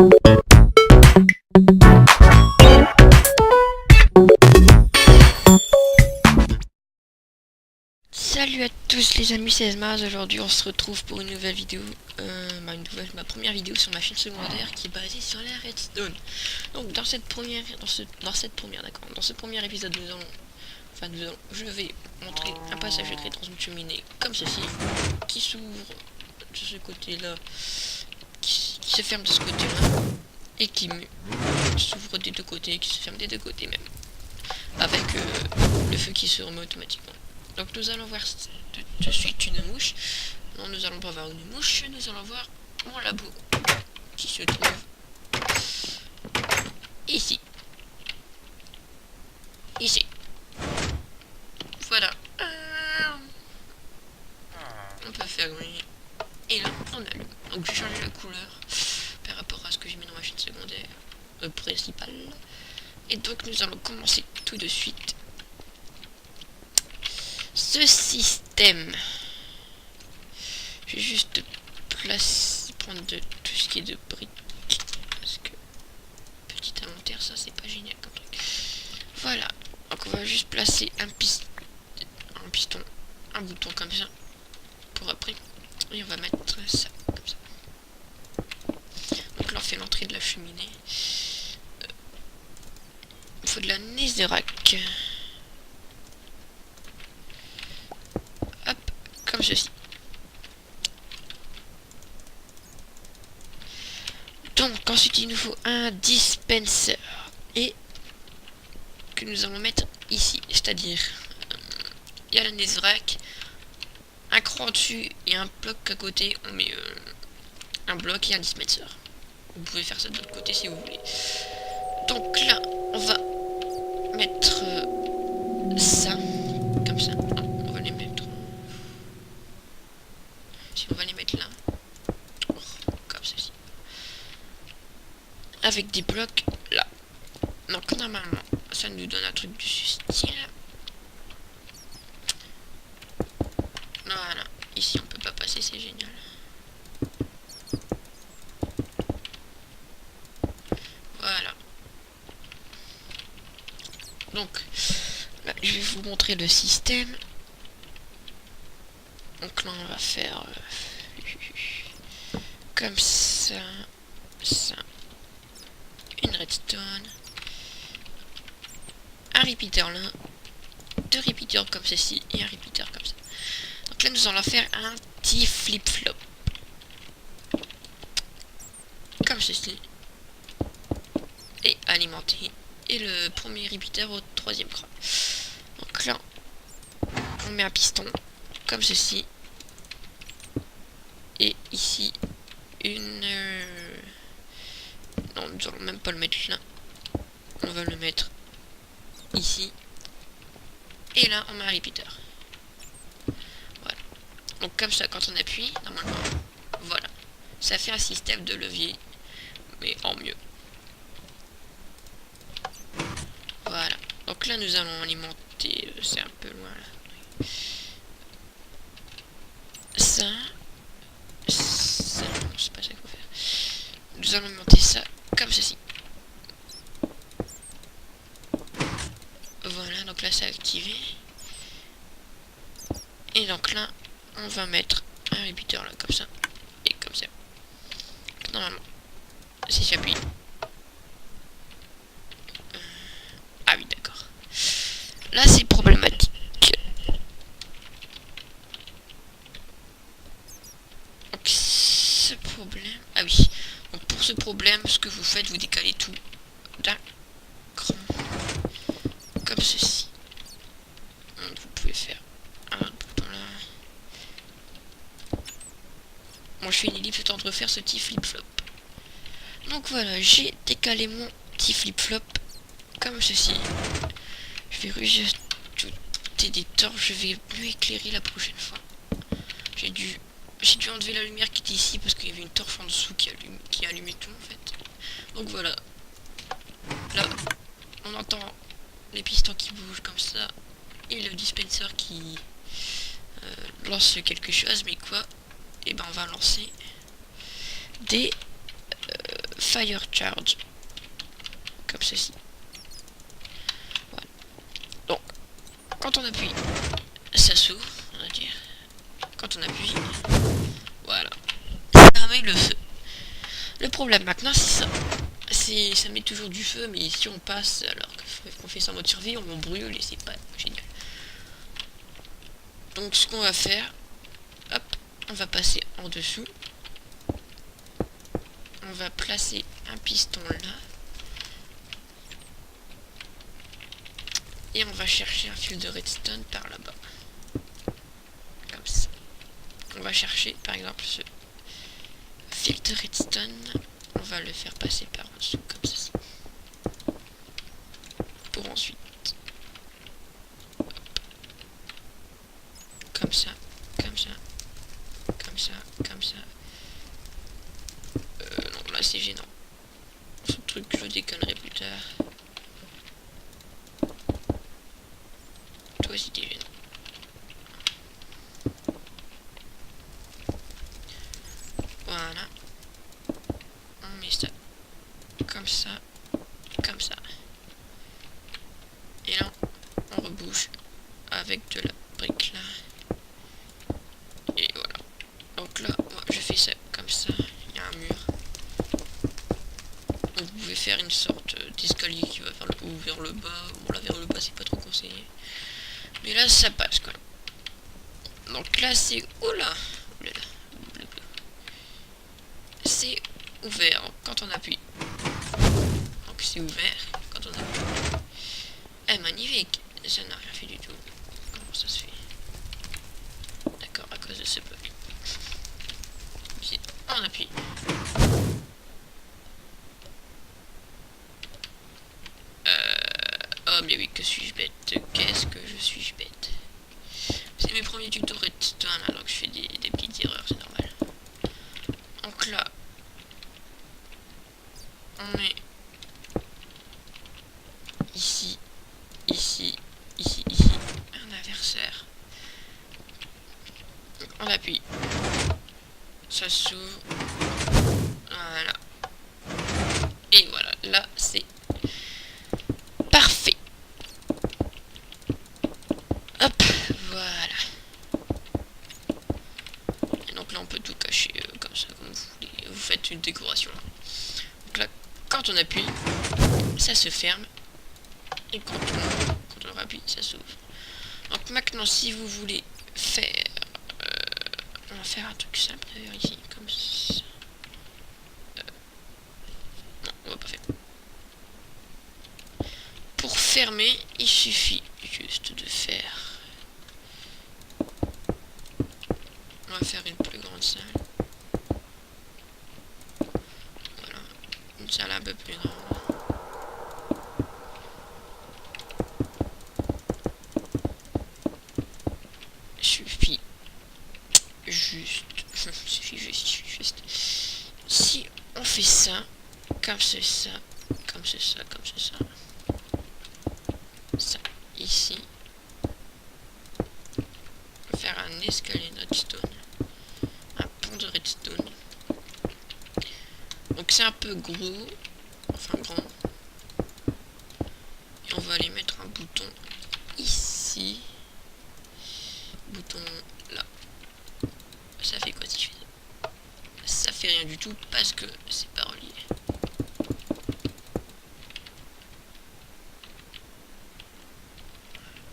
Salut à tous les amis, c'est Esmaz. Aujourd'hui on se retrouve pour une nouvelle vidéo, ma première vidéo sur ma chaîne secondaire qui est basée sur la redstone. Donc dans ce premier épisode je vais montrer un passage secret dans une cheminée comme ceci, qui s'ouvre de ce côté là, qui se ferme de ce côté là, et qui s'ouvre des deux côtés, qui se ferme des deux côtés même, avec le feu qui se remet automatiquement. Donc nous allons voir de suite une mouche. Non, nous allons pas voir une mouche, nous allons voir mon labo qui se trouve ici. Ici. Voilà. On peut fermer. Et là, on allume. Donc j'ai changé la couleur par rapport à ce que j'ai mis dans ma chaîne secondaire principale. Et donc nous allons commencer tout de suite ce système. Je vais juste prendre tout ce qui est de briques, parce que petit inventaire, ça c'est pas génial comme truc. Voilà, donc on va juste placer un piston, un bouton comme ça pour après, et on va mettre ça comme ça. Donc là on fait l'entrée de la cheminée. Il faut de la netherrack. Hop, comme ceci. Donc ensuite il nous faut un dispenser, et que nous allons mettre ici, c'est-à-dire il y a la netherrack, un cran dessus et un bloc à côté, on met un bloc et un dispenser. Vous pouvez faire ça de l'autre côté si vous voulez. Donc là on va mettre ça comme ça. On va les mettre, si on va les mettre là, comme ceci, avec des blocs là. Donc normalement ça nous donne un truc du style. Voilà, ici on peut pas passer, c'est génial. Voilà. Donc là je vais vous montrer le système. Donc là on va faire comme ça, ça, une redstone, un repeater là, deux repeaters comme ceci et un repeater comme ça. Donc là nous allons faire un petit flip-flop comme ceci, et alimenter, et le premier repeater au troisième cran. Donc là on met un piston comme ceci, et ici une non, nous allons même pas le mettre là, on va le mettre ici, et là on met un repeater. Voilà, donc comme ça quand on appuie normalement, voilà, ça fait un système de levier mais en mieux. Voilà, donc là nous allons alimenter, c'est un peu loin là, ça, non, c'est pas ça qu'il faut faire. Nous allons monter ça comme ceci. Voilà, donc là c'est activé. Et donc là, on va mettre un repeater là, comme ça. Et comme ça. Normalement, si j'appuie. Ah oui, d'accord. Là c'est problématique. Donc ce problème... Ah oui. Donc pour ce problème, ce que vous faites, vous décalez tout d'un cran. Comme ceci. Donc vous pouvez faire un bouton là. Moi je fais une ellipse le temps de refaire ce petit flip-flop. Donc voilà, j'ai décalé mon petit flip-flop comme ceci. Je vais rajouter des torches, je vais mieux éclairer la prochaine fois. J'ai dû enlever la lumière qui était ici parce qu'il y avait une torche en dessous qui allumait tout en fait. Donc voilà. Là, on entend les pistons qui bougent comme ça et le dispenser qui lance quelque chose, mais quoi? Et ben on va lancer des fire charge. Comme ceci. Voilà. Donc, quand on appuie, ça s'ouvre, on va dire. Quand on appuie, voilà. Ça met le feu. Le problème maintenant, c'est ça. Ça met toujours du feu, mais si on passe, alors qu'on fait ça en mode survie, on brûle et c'est pas génial. Donc ce qu'on va faire, hop, on va passer en dessous. On va placer un piston là. Et on va chercher un fil de redstone par là-bas. Comme ça. On va chercher par exemple ce fil de redstone. On va le faire passer par en dessous comme ça. Pour ensuite. Hop. Comme ça. Comme ça. Comme ça. Comme ça. Non, là c'est gênant. Ce truc je le déconnerai plus tard. Toi aussi t'es gênant. Voilà. On met ça comme ça, comme ça. Et là, on rebouche avec de la brique là. Et voilà. Donc là, moi, je fais ça comme ça. Il y a un mur. Donc vous pouvez faire une sorte d'escalier qui va vers le haut ou vers le bas. Bon là, vers le bas, c'est pas trop conseillé. Mais là, ça passe quoi. Donc là, c'est... Oula, c'est ouvert quand on appuie. Donc c'est ouvert quand on appuie. Eh, magnifique. Ça n'a rien fait du tout. Comment ça se fait? D'accord, à cause de ce bug. On appuie. Oh mais oui, que suis-je bête. Qu'est-ce que je suis bête. C'est mes premiers tutos redstone, alors que je fais des petites erreurs, c'est normal. Donc là, on met ici, ici, ici, ici, un inverseur. On appuie. Ça s'ouvre. Voilà. Et voilà, là c'est parfait. Hop, voilà. Et donc là on peut tout cacher comme ça, comme vous voulez. Vous faites une décoration. Donc là, quand on appuie, ça se ferme. Et quand on appuie, ça s'ouvre. Donc maintenant, si vous voulez faire... on va faire un truc simple d'ailleurs ici, comme ça. Non, on va pas faire. Pour fermer, il suffit juste de faire... On va faire une plus grande salle. Voilà, une salle un peu plus grande. Si on fait ça, comme c'est ça, comme c'est ça, comme c'est ça, ça, ici, on va faire un escalier de redstone, un pont de redstone. Donc c'est un peu gros, enfin grand. Et on va aller mettre un bouton ici, bouton là. Ça fait quoi si je fais ça? Ça fait rien du tout parce que c'est pas relié.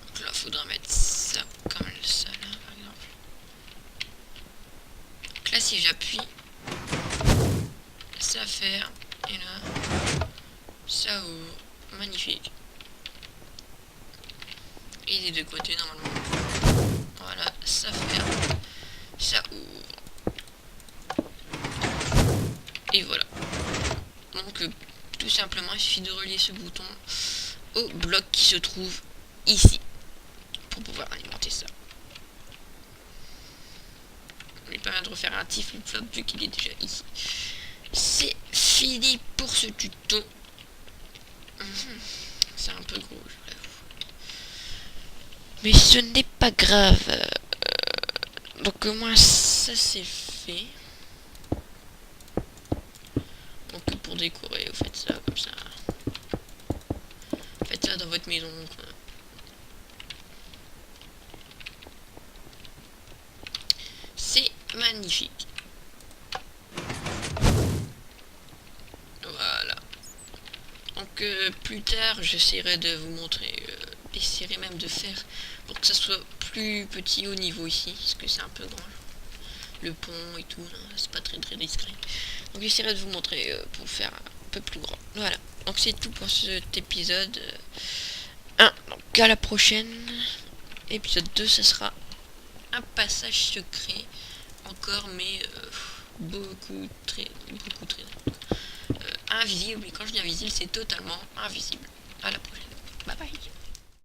Donc là, faudra mettre ça comme ça là, par exemple. Donc là, si j'appuie, ça ferme et là, ça ouvre. Magnifique. Et des deux côtés normalement. Voilà, ça ferme, ça ouvre. Et voilà. Donc tout simplement, il suffit de relier ce bouton au bloc qui se trouve ici pour pouvoir alimenter ça. On n'est pas bien de refaire un petit flip-flop vu qu'il est déjà ici. C'est fini pour ce tuto. C'est un peu gros, je vous l'avoue. Mais ce n'est pas grave. Donc au moins ça c'est fait. Donc pour décorer, vous faites ça comme ça. Faites ça dans votre maison, quoi. C'est magnifique. Voilà. Donc plus tard, j'essaierai de vous montrer, j'essaierai même de faire pour que ça soit plus petit au niveau ici, parce que c'est un peu grand. Le pont et tout, c'est pas très discret. Donc j'essaierai de vous montrer pour faire un peu plus grand. Voilà. Donc c'est tout pour cet épisode 1. Donc à la prochaine. Épisode 2, ce sera un passage secret encore, mais beaucoup très invisible. Et quand je dis invisible, c'est totalement invisible. À la prochaine. Bye bye.